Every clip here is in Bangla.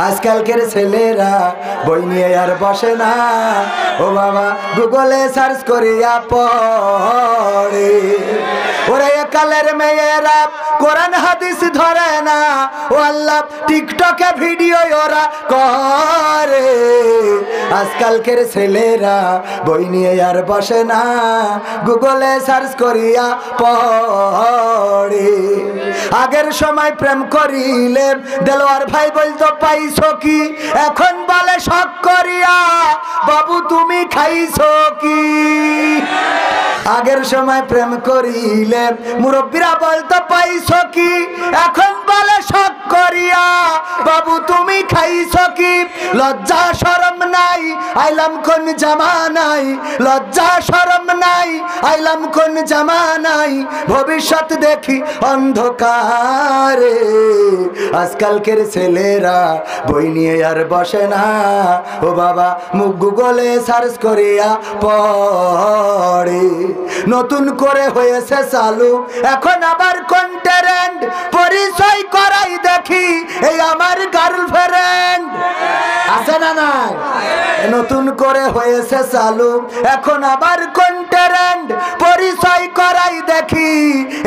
আজকালকের ছেলেরা বই নিয়ে আর বসে না, ও বাবা গুগলে সার্চ করিয়া পড়ে। ওরে কালের মেয়েরা কোরআন হাদিস ধরে না, ও আল্লাহ টিকটকে ভিডিও ওরা করে। আজকালকের ছেলেরা বই নিয়ে আর বসে না, গুগলে সার্চ করিয়া পড়ে। আগের সময় প্রেম করিলে দেলোয়ার ভাই বলতো পাইছো কি, এখন বলে শখ করিয়া বাবু তুমি খাইছো কি। আগের সময় প্রেম করিলে মুরব্বীরা বলতো পাইছো কি, এখন বলে শখ করিয়া বাবু তুমি খাইছো কি। লজ্জা শরম নাই আইলাম কোন জামানায়, লজ্জা শরম নাই আইলাম কোন জামানায়, ভবিষ্যৎ দেখি অন্ধকারে। আজকালকের ছেলেরা বই নিয়ে আর বসে না, ও বাবা মুখ গুগলে সার্চ করিয়া পড়ে। নতুন করে হয়েছে চালু এখন আবার কন্টেন্ট, পরিচয় করাই দেখি এই আমার গার্লফ্রেন্ড। আছে না নাই? নতুন করে হয়েছে চালু এখন আবার কন্টেন্ট, পরিচয় করাই দেখি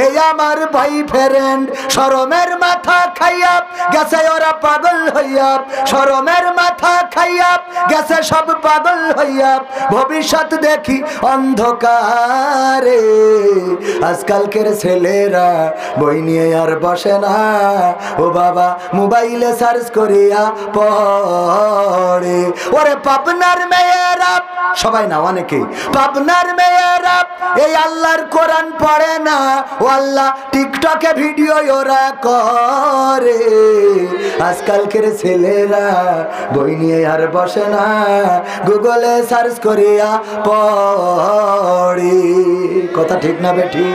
এই আমার বয়ফ্রেন্ড। শরমের মাথা খাইয়া গেছে ওরা পাগল হইয়া, শরমের মাথা খাইয়া গেছে সব পাগল হইয়া, ভবিষ্যৎ দেখি অন্ধকারে। আজকালকের ছেলেরা বই নিয়ে আর বসে না, ও বাবা মোবাইলে সার্চ করিয়া পড়ে। ওরে পাবনার মেয়েরা, সবাই না অনেকে, পাবনার মেয়েরা এই আল্লাহর কোরআন পড়ে না, ও আল্লাহ টিকটকে ভিডিও ওরা করে। আজকালকের ছেলেরা বই নিয়ে আর বসে না, গুগলে সার্চ করিয়া পড়ে। কথা ঠিক না বেঠি?